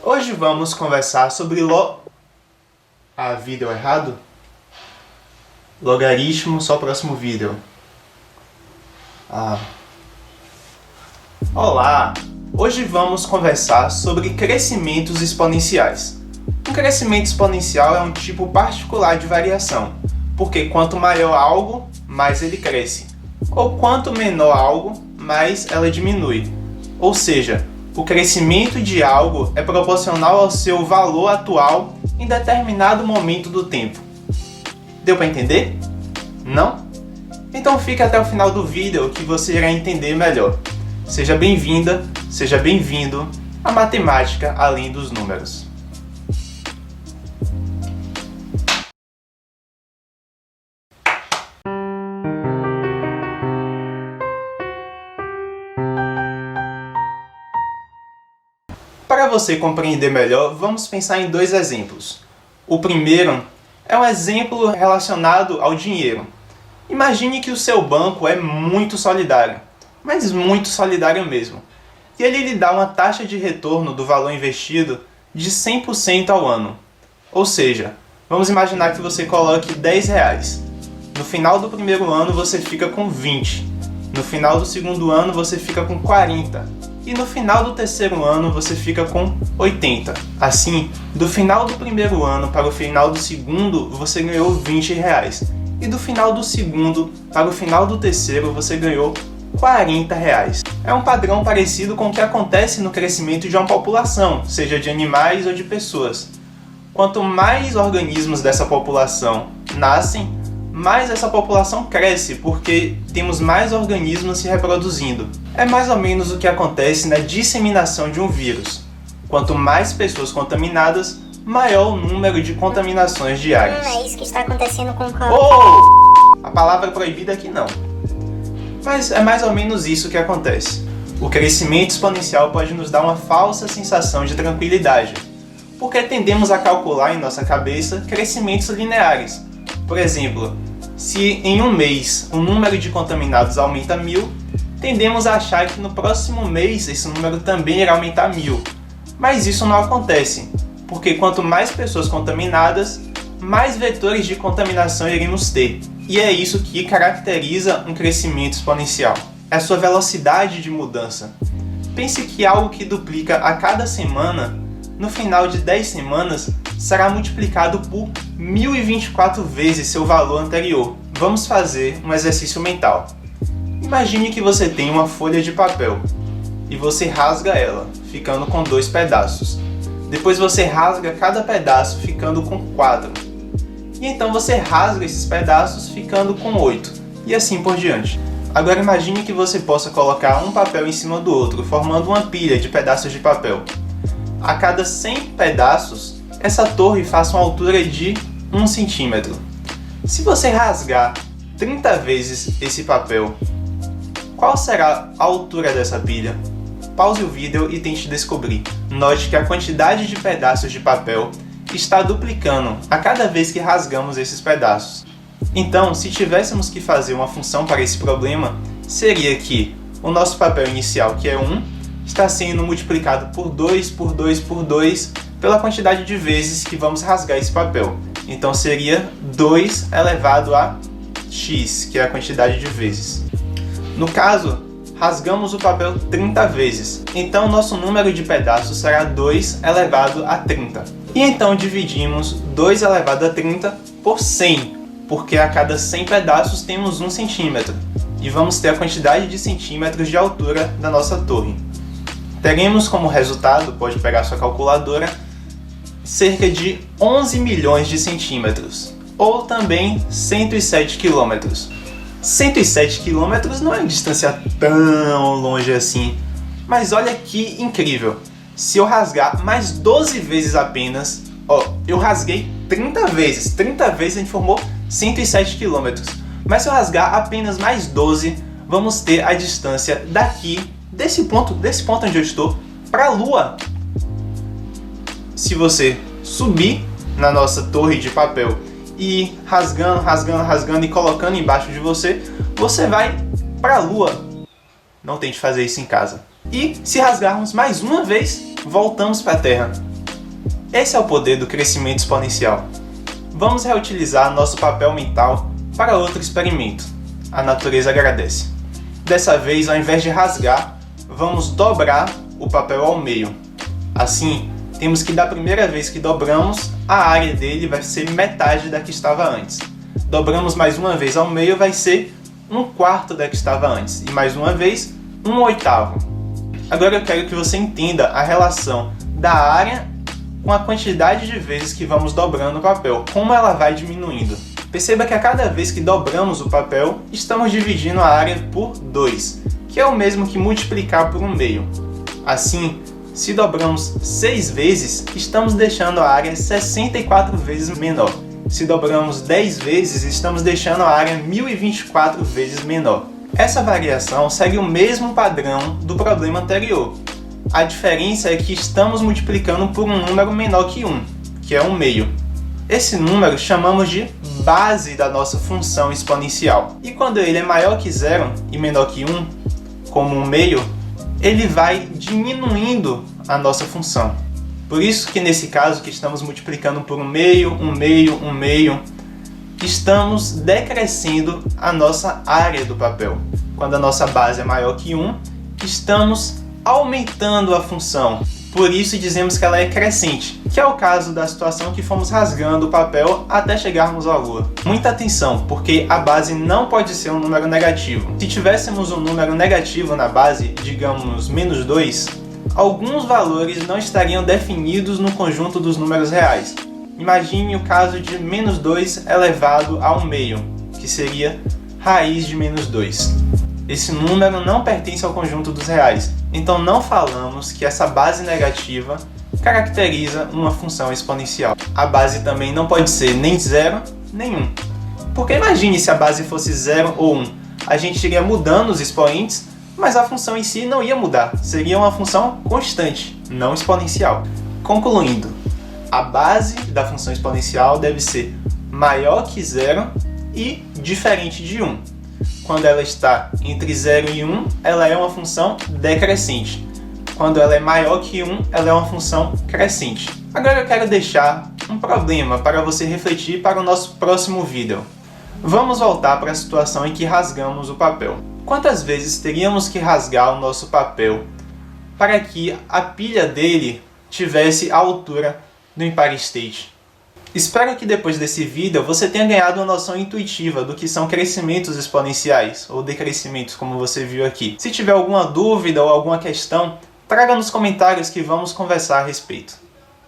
Hoje vamos conversar sobre vídeo errado? Logaritmo, só próximo vídeo. Olá! Hoje vamos conversar sobre crescimentos exponenciais. Um crescimento exponencial é um tipo particular de variação, porque quanto maior algo, mais ele cresce. Ou quanto menor algo, mais ela diminui. Ou seja, o crescimento de algo é proporcional ao seu valor atual em determinado momento do tempo. Deu para entender? Não? Então fica até o final do vídeo que você irá entender melhor. Seja bem-vinda, seja bem-vindo à matemática além dos números. Para você compreender melhor, vamos pensar em dois exemplos. O primeiro é um exemplo relacionado ao dinheiro. Imagine que o seu banco é muito solidário, mas muito solidário mesmo. E ele lhe dá uma taxa de retorno do valor investido de 100% ao ano. Ou seja, vamos imaginar que você coloque R$10. No final do primeiro ano você fica com 20. No final do segundo ano você fica com 40. E no final do terceiro ano você fica com 80. Assim, do final do primeiro ano para o final do segundo você ganhou R$20. E do final do segundo para o final do terceiro você ganhou R$40. É um padrão parecido com o que acontece no crescimento de uma população, seja de animais ou de pessoas. Quanto mais organismos dessa população nascem, mais essa população cresce, porque temos mais organismos se reproduzindo. É mais ou menos o que acontece na disseminação de um vírus. Quanto mais pessoas contaminadas, maior o número de contaminações diárias. É isso que está acontecendo com o Covid. Oh! A palavra proibida aqui não. Mas é mais ou menos isso que acontece. O crescimento exponencial pode nos dar uma falsa sensação de tranquilidade, porque tendemos a calcular em nossa cabeça crescimentos lineares. Por exemplo, se em um mês o número de contaminados aumenta 1000, tendemos a achar que no próximo mês esse número também irá aumentar 1000. Mas isso não acontece, porque quanto mais pessoas contaminadas, mais vetores de contaminação iremos ter. E é isso que caracteriza um crescimento exponencial. É a sua velocidade de mudança. Pense que algo que duplica a cada semana, no final de 10 semanas, será multiplicado por 1024 vezes seu valor anterior. Vamos fazer um exercício mental. Imagine que você tem uma folha de papel e você rasga ela, ficando com 2 pedaços. Depois você rasga cada pedaço, ficando com 4. E então você rasga esses pedaços, ficando com 8. E assim por diante. Agora imagine que você possa colocar um papel em cima do outro, formando uma pilha de pedaços de papel. A cada 100 pedaços, essa torre faça uma altura de 1 centímetro. Se você rasgar 30 vezes esse papel, qual será a altura dessa pilha? Pause o vídeo e tente descobrir. Note que a quantidade de pedaços de papel está duplicando a cada vez que rasgamos esses pedaços. Então, se tivéssemos que fazer uma função para esse problema, seria que o nosso papel inicial, que é 1, está sendo multiplicado por 2, por 2, por 2, pela quantidade de vezes que vamos rasgar esse papel. Então seria 2 elevado a x, que é a quantidade de vezes. No caso, rasgamos o papel 30 vezes. Então nosso número de pedaços será 2 elevado a 30. E então dividimos 2 elevado a 30 por 100, porque a cada 100 pedaços temos 1 centímetro. E vamos ter a quantidade de centímetros de altura da nossa torre. Teremos como resultado, pode pegar sua calculadora, cerca de 11 milhões de centímetros, ou também 107 quilômetros. 107 quilômetros não é uma distância tão longe assim, mas olha que incrível. Se eu rasgar mais 12 vezes apenas, eu rasguei 30 vezes a gente formou 107 quilômetros, mas se eu rasgar apenas mais 12, vamos ter a distância daqui, desse ponto onde eu estou, para a Lua. Se você subir na nossa torre de papel e ir rasgando e colocando embaixo de você, você vai para a Lua. Não tente fazer isso em casa. E se rasgarmos mais uma vez, voltamos para a Terra. Esse é o poder do crescimento exponencial. Vamos reutilizar nosso papel mental para outro experimento. A natureza agradece. Dessa vez, ao invés de rasgar, vamos dobrar o papel ao meio. Assim, temos que da primeira vez que dobramos, a área dele vai ser metade da que estava antes. Dobramos mais uma vez ao meio, vai ser 1/4 da que estava antes. E mais uma vez, 1/8. Agora eu quero que você entenda a relação da área com a quantidade de vezes que vamos dobrando o papel, como ela vai diminuindo. Perceba que a cada vez que dobramos o papel, estamos dividindo a área por 2, que é o mesmo que multiplicar por 1/2. Assim, se dobramos 6 vezes, estamos deixando a área 64 vezes menor. Se dobramos 10 vezes, estamos deixando a área 1024 vezes menor. Essa variação segue o mesmo padrão do problema anterior. A diferença é que estamos multiplicando por um número menor que 1, que é 1/2. Esse número chamamos de base da nossa função exponencial. E quando ele é maior que 0 e menor que 1, como 1/2, ele vai diminuindo a nossa função. Por isso que nesse caso que estamos multiplicando por 1/2, 1/2, 1/2, estamos decrescendo a nossa área do papel. Quando a nossa base é maior que 1, estamos aumentando a função. Por isso dizemos que ela é crescente, que é o caso da situação que fomos rasgando o papel até chegarmos à Lua. Muita atenção, porque a base não pode ser um número negativo. Se tivéssemos um número negativo na base, digamos -2, alguns valores não estariam definidos no conjunto dos números reais. Imagine o caso de -2 elevado a 1/2, que seria raiz de -2. Esse número não pertence ao conjunto dos reais, então não falamos que essa base negativa caracteriza uma função exponencial. A base também não pode ser nem 0 nem 1. Porque imagine se a base fosse 0 ou 1, a gente iria mudando os expoentes, mas a função em si não ia mudar, seria uma função constante, não exponencial. Concluindo, a base da função exponencial deve ser maior que 0 e diferente de 1. Quando ela está entre 0 e 1, ela é uma função decrescente. Quando ela é maior que 1, ela é uma função crescente. Agora eu quero deixar um problema para você refletir para o nosso próximo vídeo. Vamos voltar para a situação em que rasgamos o papel. Quantas vezes teríamos que rasgar o nosso papel para que a pilha dele tivesse a altura do Empire State? Espero que depois desse vídeo você tenha ganhado uma noção intuitiva do que são crescimentos exponenciais, ou decrescimentos, como você viu aqui. Se tiver alguma dúvida ou alguma questão, traga nos comentários que vamos conversar a respeito.